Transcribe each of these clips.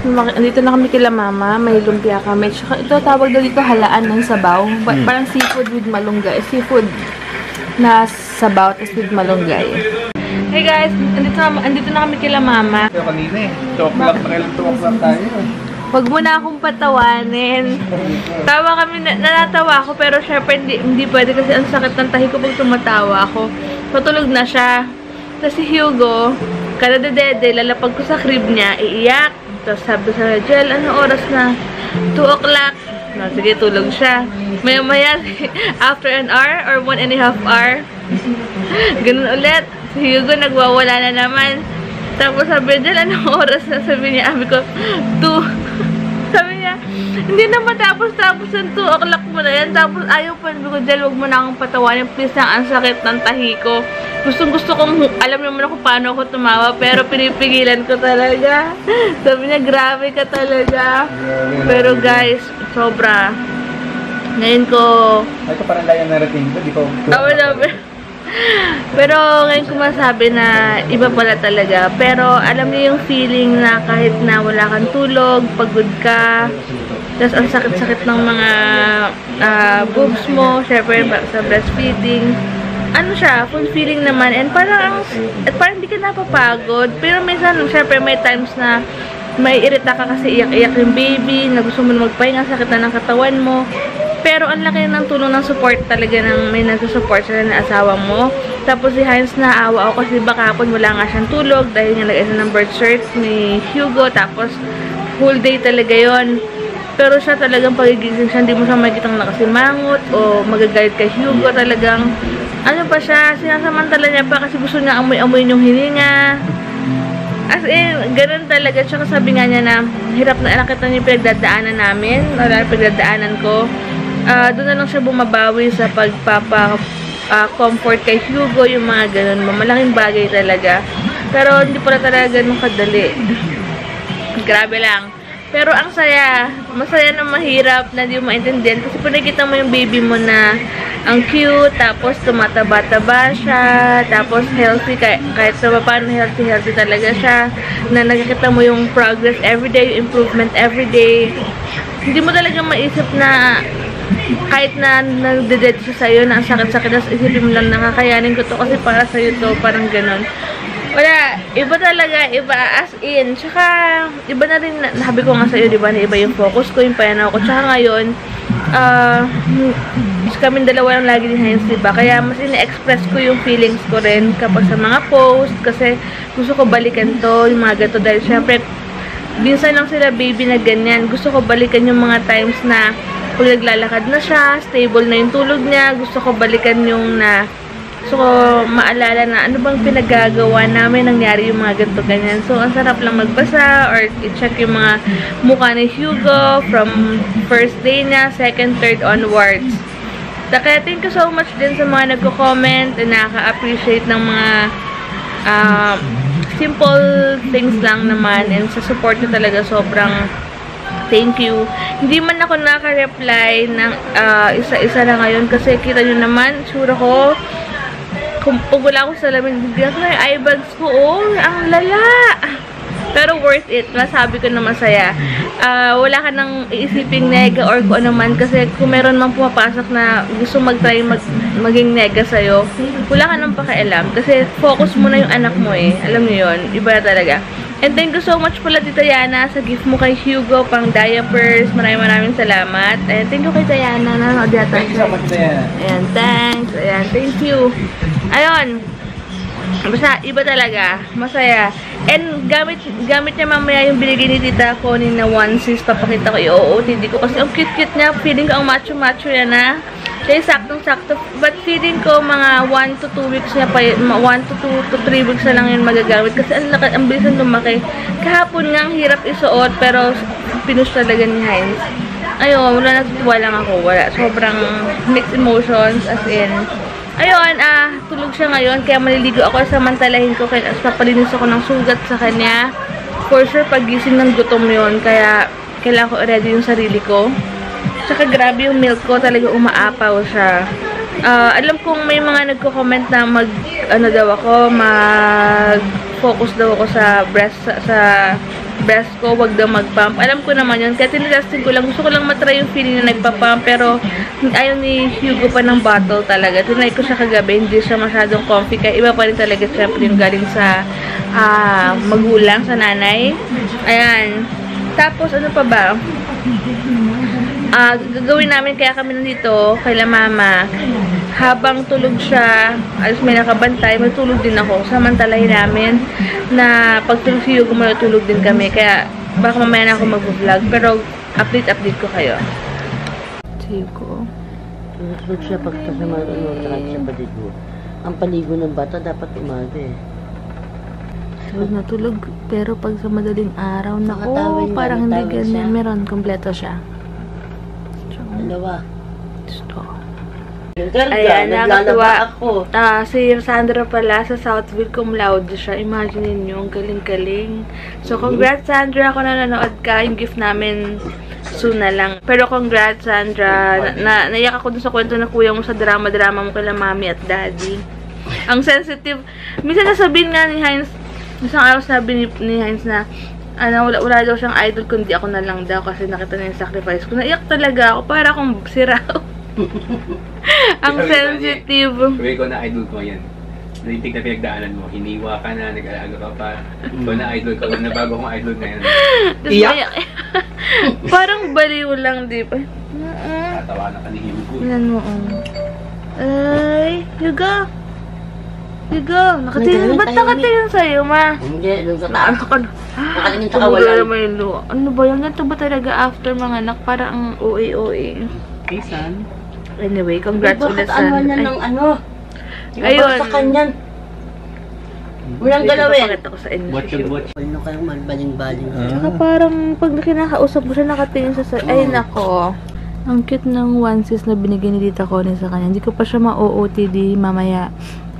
Andito na kami kila mama. May lumpia kami. Tsaka ito, tawag daw dito halaan ng sabaw. Parang seafood with malunggay. Seafood na sabaw, tapos with malunggay. Hey guys, andito na kami kila mama. Ito kanina eh. 2 o'clock na kailang 2 o'clock tayo. Huwag mo na akong patawanin. Tawa kami, nanatawa ako, pero syempre hindi pwede kasi ang sakit ng tahi ko pag tumatawa ako. Patulog na siya. Tapos si Hugo, kada dede, lalapag ko sa crib niya, iiyak. Tapos sabi sa Jel, ano oras na? 2 o'clock. No, sige, tulog siya. Maya-maya, after an hour or 1.5 hour, ganun ulit. Si Hugo nagwawala na naman. Tapos sabi niya, anong oras na? Sabi niya, sabi ko, 2. Sabi niya, hindi na matapos-tapos yung 2 o'clock mo na yan. Tapos ayaw pa, sabi ko, Jel, huwag mo na akong patawanin. Please na, ang sakit ng tahi ko. Gustong-gusto kong, alam naman ako paano ako tumawa, pero pinipigilan ko talaga. Sabi niya, grabe ka talaga. Pero guys, sobra. Ngayon ko... Ay, ito parang layan narating ko, di ko... Pero ngayon ko masabi na iba pala talaga. Pero alam niyo yung feeling na kahit na wala kang tulog, pagod ka, tapos ang sakit-sakit ng mga boobs mo, syempre sa breastfeeding, ano siya, fulfilling naman, and parang hindi ka napapagod. Pero minsan, syempre may times na may irita ka kasi iyak-iyak yung baby, na gusto mo na magpahinga, sakit na ng katawan mo. Pero ang laki ng tulong ng support talaga ng may nagsusupport sila na asawa mo. Tapos si Heinz, naawa ako kasi baka hapon wala nga siyang tulog dahil nga nag-isa ng birth cert ni Hugo. Tapos whole day talaga yon. Pero siya talagang pagigising siya, hindi mo siya makikitang nakasimangot o magagalit kay Hugo. Talagang ano pa siya, sinasamantala niya pa kasi gusto niya amoy-amoy yung hininga. As in, ganun talaga. Tsaka sabi nga niya na hirap na nakita niya yung pinagdadaanan namin. Wala pinagdadaanan ko. Doon na lang siya bumabawi sa pagpapa-comfort kay Hugo, yung mga ganun. Malaking bagay talaga. Pero hindi pala talaga ganun kadali. Grabe lang. Pero ang saya. Masaya na mahirap na hindi mo maintindihan. Kasi pag nakita mo yung baby mo na ang cute, tapos tumataba-taba siya, tapos healthy, kahit sa paano healthy talaga siya, na nakikita mo yung progress everyday, yung improvement everyday. Hindi mo talaga maisip na kahit na nagdeded siya sa'yo na ang sakit-sakit, tapos isipin mo lang nakakayanin ko to kasi para sa'yo to, parang ganun. Wala, iba talaga, iba as in. Tsaka, iba na rin, nasabi ko nga sa'yo, diba, na iba yung focus ko, yung payanaw ko. Tsaka ngayon, kaming dalawa lang lagi ni Heinz, diba? Kaya mas ina-express ko yung feelings ko rin kapag sa mga post, kasi gusto ko balikan to, yung mga gato, dahil syempre, minsan lang sila baby na ganyan. Gusto ko balikan yung mga times na pag naglalakad na siya, stable na yung tulog niya. Gusto ko balikan yung na gusto ko maalala na ano bang pinagagawa namin, nangyari yung mga ganito ganyan. So, ang sarap lang magbasa or i-check yung mga mukha ni Hugo from first day niya, second, third onwards. Kaya thank you so much din sa mga nagko-comment and nakaka-appreciate ng mga simple things lang naman, and sa support nyo talaga sobrang thank you. Hindi man ako naka-reply ng isa-isa na ngayon kasi kita nyo naman, sure ko kung wala ako sa lamin, hindi ako na yung eye bags ko, oh, ang lala. Pero worth it, masabi ko na masaya. Wala ka nang iisiping nega or kung ano man, kasi kung meron mang pumapasok na gusto mag-try maging nega sa'yo, wala ka nang pakialam kasi focus mo na yung anak mo eh. Alam niyo yun, iba talaga. And thank you so much pala Tita Yana sa gift mo kay Hugo pang diapers. Maraming salamat. And thank you kay Diana na nanood yata. Thank you so much, Diana. Ayan, thanks. Ayan, thank you. Ayun. Basta, iba talaga. Masaya. And gamit niya mamaya yung binigay ni Tita Connie na onesies. Papakita ko i-OOTD ko. Kasi ang cute-cute niya. Feeling ko ang macho-macho yan na. Kaya saktong-sakto. But feeling ko mga 1 to 2 weeks niya pa, 1 to 2 to 3 weeks na lang yun magagamit. Kasi ang bilisan lumaki. Kahapon nga ang hirap isuot, pero pinush talaga ni Heinz. Ayun, wala, natutuwa lang ako. Wala. Sobrang mixed emotions, as in. Ayun, tulog siya ngayon, kaya maliligo ako, samantalahin ko, kaya papalinis ako ng sugat sa kanya. For sure, pagising ng gutom yun, kaya kailangan ko i-ready yung sarili ko. Tsaka grabe yung milk ko, talaga umaapaw siya. Alam kong may mga nagko-comment na mag-focus daw ako sa breast ko, wag daw mag-pump. Alam ko naman yun, kaya tinitesting ko lang. Gusto ko lang matry yung feeling na nagpa-pump, pero ayaw ni Hugo pa ng bottle talaga. Tinry ko siya kagabi, hindi siya masyadong comfy, kaya iba pa rin talaga syempre yung galing sa magulang, sa nanay. Ayan. Tapos, ano pa ba? Gagawin namin, kaya kami nandito kaila mama, habang tulog siya, alas may nakabantay, matulog din ako. Samantalahin namin na pag tulog si Hugo, matulog din kami. Kaya baka mamaya na ako mag-vlog, pero update ko kayo. Si Hugo. Tulog siya pag kasama siya paligo. Ang paligo ng bata dapat umaga eh. Tulog na tulog, pero pag sa madaling araw, Nakatawid naku, na, parang hindi natawid ganyan. siya. Meron, kompleto siya. Dalawa. Gusto. Ayan, nakakatuwa. ako. Si Sandra pala, sa Southville cum laude siya. Imagine niyo, ang galing-galing. So, congrats Sandra, kung nanonood ka. Yung gift namin soon na lang. Pero congrats Sandra. Naiyak ako dun sa kwento na kuya mo sa drama-drama mo kila mami at daddy. Ang sensitive. Minsan nasabihin nga ni Heinz, isang araw sabi ni Heinz na, wala daw siyang idol kundi ako na lang daw kasi nakita niya yung sacrifice ko. Naiyak talaga ako. Para akong siraw. Ang sensitive. Sabi ko na idol ko yan. Nalitig na pinagdaanan mo. Hiniwa ka na, nag-alaga ka pa. Ikaw na idol ko. Nabago kong idol ngayon. Iyak? Parang baliw lang, di ba? Tatawa na ka ni Hugo. Yan mo, Ay, Hugo. Hugo, nakatingin. Ba't nakatingin sa'yo, ma? Hindi, doon sa Naano ka na? Nakatingin sa Tumula kawalan. naman yung luha. Ano ba yan? Ganito ba talaga after mga anak? Parang ang OA-OA. Hey, son. Anyway, congrats ulit Bakit ano Sandra. na ng ano? Ayun. Sa kanyan. Walang galawin. Pakita ko sa inyo. Watch si and Hugo. watch. Ano kayong malbaling-baling? Saka parang pag kinakausap mo siya, nakatingin siya sa... Ay, nako. Ang cute ng onesies na binigay ni Tita Connie sa kanya. Hindi ko pa siya ma-OOTD mamaya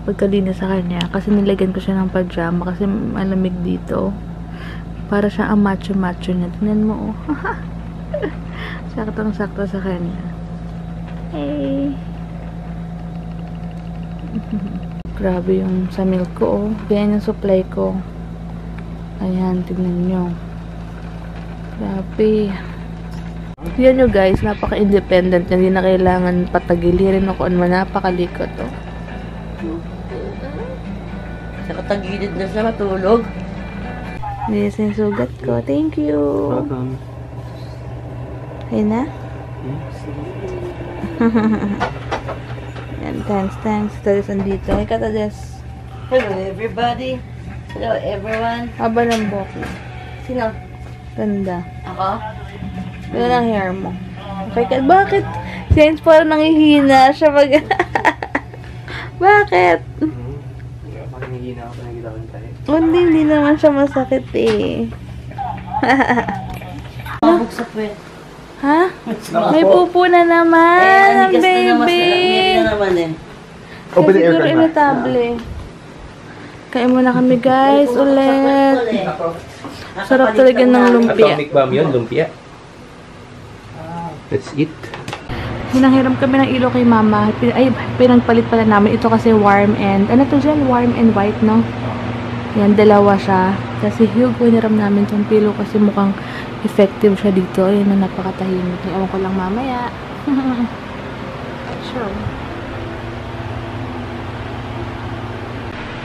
pagkalina sa kanya. Kasi nilagyan ko siya ng pajama kasi malamig dito. Para siya ang macho-macho niya. Tingnan mo, Saktong-sakto sa kanya. Hey! Grabe yung sa milk ko, Ganyan yung supply ko. Ayan, tignan nyo. Grabe. Yan nyo guys, napaka-independent niya. Hindi na kailangan patagilirin ako. Napakalikot, Nakatagilid na siya matulog. This yung sugat ko. Thank you. Welcome. Ayun na? Yan, thanks. Tades andito. Ay, katades. Hello everybody. Hello everyone. Haba ng buhok mo. Sino? Ganda. Ako? Ganda ng hair mo. Okay ka. Bakit? Since parang nangihina siya mag... Bakit? Makinigina ako, nakikita ko yung tayo. Hindi naman siya masakit eh. Mabuk sa puwet. Ha? May pupo na naman, ang baby. Meron na naman eh. Open the Siguro aircon ba? irritable. Kain muna kami guys, ulit. Sarap talaga ng lumpia. Atomic bomb yun, lumpia. Let's eat. Hinanghiram kami ng ilo kay mama. Pinagpalit pala namin. Ito kasi warm and, ano to dyan? Warm and white, no? Yan, dalawa siya. Kasi Hugo, hiniram namin tong pilo kasi mukhang effective siya dito. Ayun na, napakatahimik. Ewan ko lang mamaya. Sure.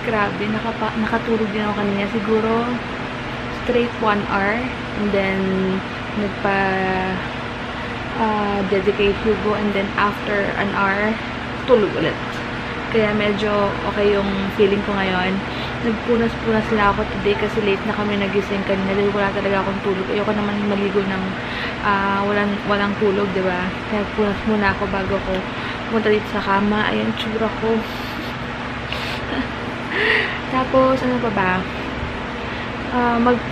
Grabe, nakatulog din ako kanina. Siguro, straight 1 hour. And then, dedicate Hugo. And then, after an hour, tulog ulit. Kaya medyo okay yung feeling ko ngayon. Nagpunas-punas lang ako today kasi late na kami nagising kanina dahil wala talaga akong tulog. Ayoko naman maligo ng walang tulog, diba? Kaya punas muna ako bago ko pumunta dito sa kama. Ayan, tsura ko. Tapos, ano pa ba?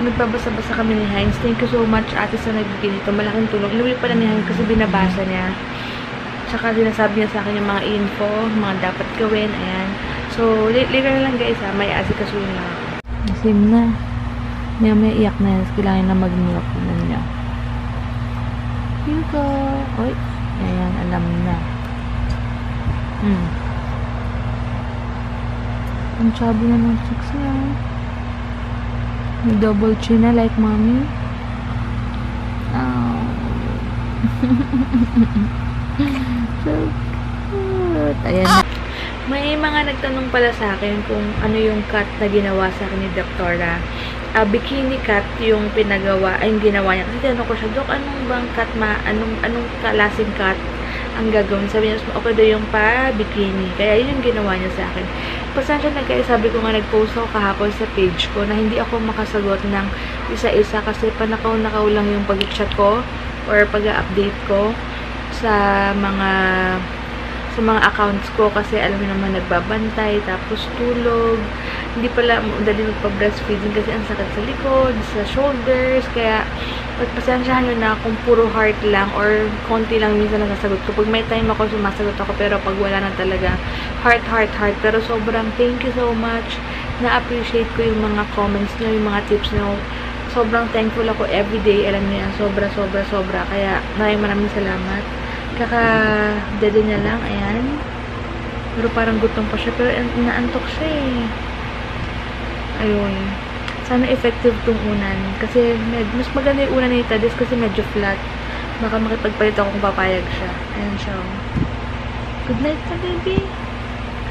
Nagbabasa-basa kami ni Heinz. Thank you so much, ate, sa nagbigay nito. Malaking tulong. Inuwi pala ni Heinz kasi binabasa niya. Tsaka sinasabi niya sa akin yung mga info, mga dapat gawin. Ayan. So, later na lang guys ha. May asikasuhin na ako. Asim na. May iyak na yan. Kailangan na mag-milk na niya. Hugo. Oy. Ayan, alam na. Ang chubby na ng chicks niya. May double chin na like mommy. Oh. So cute. Ayan na. May mga nagtanong pala sa akin kung ano yung cut na ginawa sa akin ni Doktora. Bikini cut yung pinagawa, ay yung ginawa niya. Kasi tinanong ko siya, Dok, anong bang cut anong klaseng cut ang gagawin? Sabi niya, okay daw yung pa-bikini. Kaya yun yung ginawa niya sa akin. Pasensya na kayo, sabi ko nga nag-post ako kahapon sa page ko na hindi ako makasagot ng isa-isa kasi panakaw-nakaw lang yung pag-chat ko or pag-update ko sa mga accounts ko kasi alam mo naman nagbabantay tapos tulog. Hindi pala dali magpa-breastfeeding kasi ang sakit sa likod, sa shoulders. Kaya pagpasensyahan nyo na kung puro heart lang or konti lang minsan nasasagot ko. Pag may time ako, sumasagot ako pero pag wala na talaga, heart. Pero sobrang thank you so much. Na-appreciate ko yung mga comments nyo, yung mga tips nyo. Sobrang thankful ako everyday. Alam niyo yan, sobra. Kaya maraming salamat. Kaka-dede niya lang, ayan. Pero parang gutom pa siya. Pero inaantok siya eh. Ayun. Sana effective tong unan. Kasi mas maganda yung unan ni Tadis kasi medyo flat. Baka makipagpalit ako kung papayag siya. Ayan siya. Good night na, baby.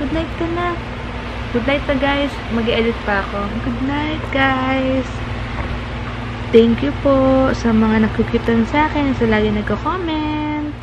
Good night ka na. Good night na, guys. Mag-edit pa ako. Good night, guys. Thank you po sa mga nakukitan sa akin, sa lagi nagko-comment.